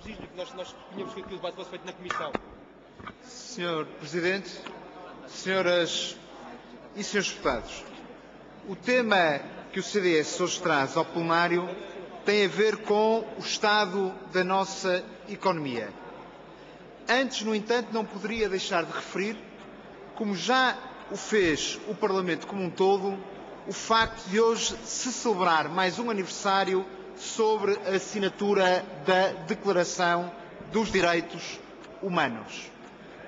registro que nós tínhamos que aquilo fosse feito na Comissão. Senhor Presidente, senhoras e senhores deputados, o tema que o CDS hoje traz ao plenário tem a ver com o estado da nossa economia. Antes, no entanto, não poderia deixar de referir, como já o fez o Parlamento como um todo, o facto de hoje se celebrar mais um aniversário sobre a assinatura da Declaração dos Direitos Humanos.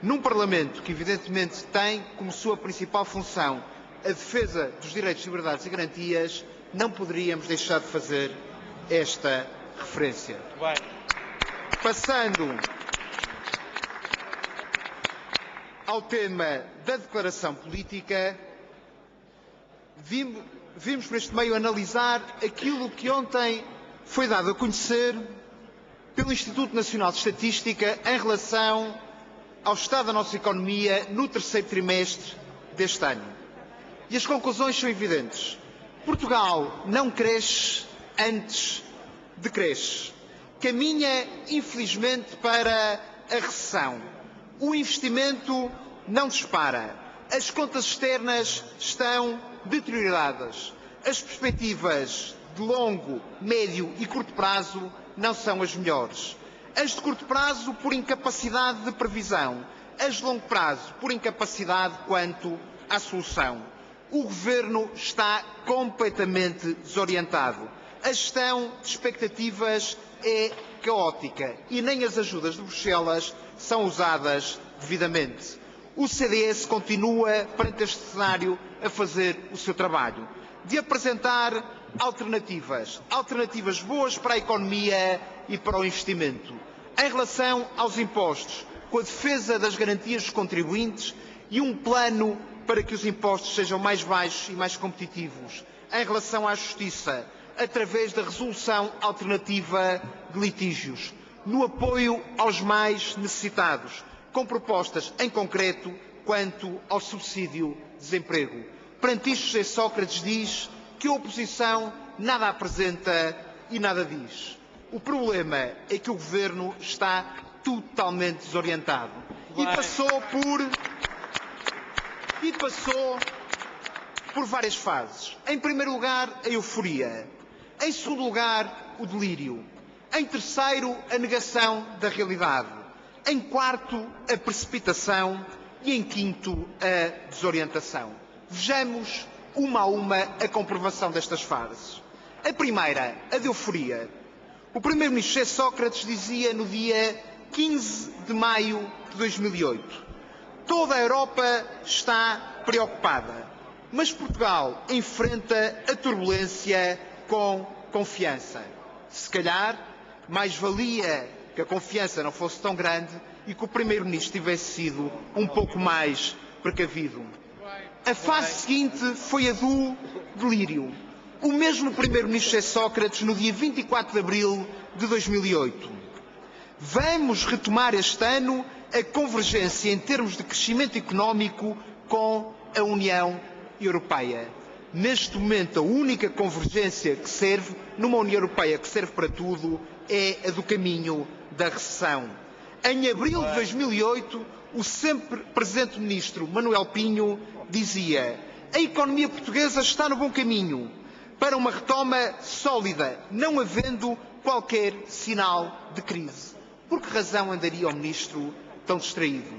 Num Parlamento que, evidentemente, tem como sua principal função a defesa dos direitos, liberdades e garantias, não poderíamos deixar de fazer esta referência. Passando ao tema da declaração política, vimos neste meio analisar aquilo que ontem foi dado a conhecer pelo Instituto Nacional de Estatística em relação ao estado da nossa economia no terceiro trimestre deste ano. E as conclusões são evidentes. Portugal não cresce, antes decresce. Caminha, infelizmente, para a recessão. O investimento não dispara. As contas externas estão deterioradas. As perspectivas de longo, médio e curto prazo não são as melhores. As de curto prazo por incapacidade de previsão, as de longo prazo por incapacidade quanto à solução. O Governo está completamente desorientado. A gestão de expectativas é caótica e nem as ajudas de Bruxelas são usadas devidamente. O CDS continua, perante este cenário, a fazer o seu trabalho de apresentar alternativas boas para a economia e para o investimento. Em relação aos impostos, com a defesa das garantias dos contribuintes e um plano para que os impostos sejam mais baixos e mais competitivos. Em relação à justiça, através da resolução alternativa de litígios. No apoio aos mais necessitados, com propostas em concreto quanto ao subsídio de desemprego. Perante isto, José Sócrates diz que a oposição nada apresenta e nada diz. O problema é que o Governo está totalmente desorientado e passou por várias fases. Em primeiro lugar, a euforia. Em segundo lugar, o delírio. Em terceiro, a negação da realidade. Em quarto, a precipitação. E em quinto, a desorientação. Vejamos uma a uma a comprovação destas fases. A primeira, a de euforia. O Primeiro-Ministro José Sócrates dizia no dia 15 de maio de 2008: toda a Europa está preocupada, mas Portugal enfrenta a turbulência com confiança. Se calhar, mais valia que a confiança não fosse tão grande e que o Primeiro-Ministro tivesse sido um pouco mais precavido. A fase seguinte foi a do delírio. O mesmo Primeiro-Ministro José Sócrates, no dia 24 de abril de 2008. Vamos retomar este ano a convergência em termos de crescimento económico com a União Europeia. Neste momento, a única convergência que serve, numa União Europeia que serve para tudo, é a do caminho da recessão. Em abril de 2008, o sempre presente Ministro Manuel Pinho dizia: a economia portuguesa está no bom caminho para uma retoma sólida, não havendo qualquer sinal de crise. Por que razão andaria o Ministro tão distraído?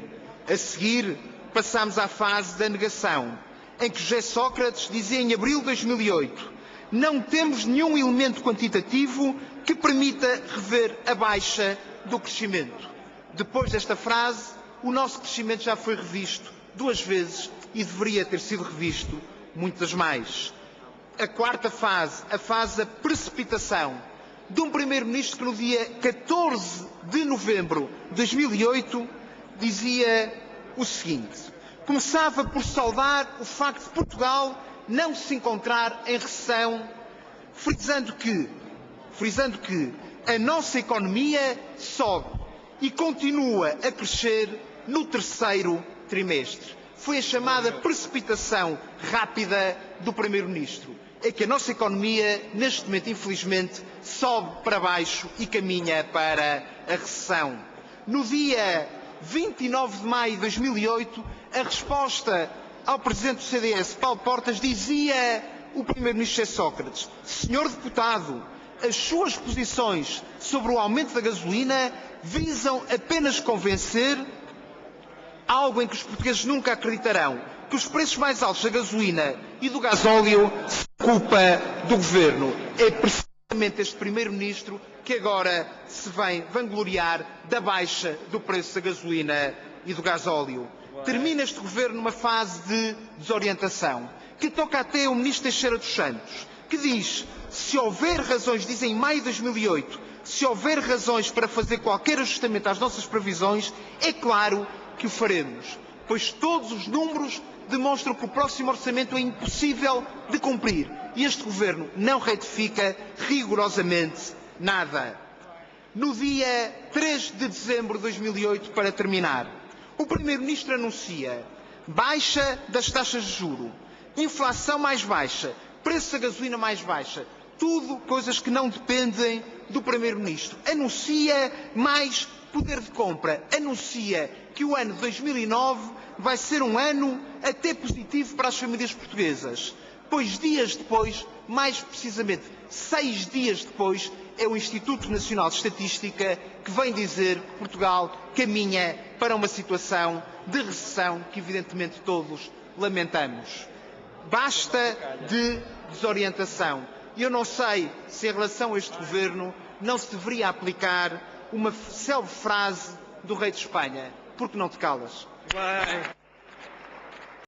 A seguir, passamos à fase da negação, em que José Sócrates dizia em abril de 2008: não temos nenhum elemento quantitativo que permita rever a baixa do crescimento. Depois desta frase, o nosso crescimento já foi revisto 2 vezes e deveria ter sido revisto muitas mais. A quarta fase, a fase da precipitação, de um Primeiro-Ministro que no dia 14 de novembro de 2008 dizia o seguinte: começava por saudar o facto de Portugal não se encontrar em recessão, frisando que a nossa economia sobe e continua a crescer no terceiro trimestre. Foi a chamada precipitação rápida do Primeiro-Ministro. é que a nossa economia, neste momento, infelizmente, sobe para baixo e caminha para a recessão. No dia 29 de maio de 2008, a resposta ao Presidente do CDS, Paulo Portas, dizia o Primeiro-Ministro Sócrates: senhor deputado, as suas posições sobre o aumento da gasolina visam apenas convencer algo em que os portugueses nunca acreditarão, que os preços mais altos da gasolina e do gasóleo são culpa do Governo. É precisamente este Primeiro-Ministro que agora se vem vangloriar da baixa do preço da gasolina e do gasóleo. Termina este Governo numa fase de desorientação, que toca até o Ministro Teixeira dos Santos, que diz: se houver razões, diz em maio de 2008, se houver razões para fazer qualquer ajustamento às nossas previsões, é claro que o faremos, pois todos os números demonstram que o próximo orçamento é impossível de cumprir e este Governo não retifica rigorosamente nada. No dia 3 de dezembro de 2008, para terminar, o Primeiro-Ministro anuncia baixa das taxas de juros, inflação mais baixa, preço da gasolina mais baixa, tudo coisas que não dependem do Primeiro-Ministro. Anuncia mais poder de compra, anuncia que o ano de 2009 vai ser um ano até positivo para as famílias portuguesas. Pois dias depois, mais precisamente 6 dias depois, é o Instituto Nacional de Estatística que vem dizer que Portugal caminha para uma situação de recessão que evidentemente todos lamentamos. Basta de desorientação. Eu não sei se em relação a este Governo não se deveria aplicar uma célebre frase do rei de Espanha: porque não te calas? Bem.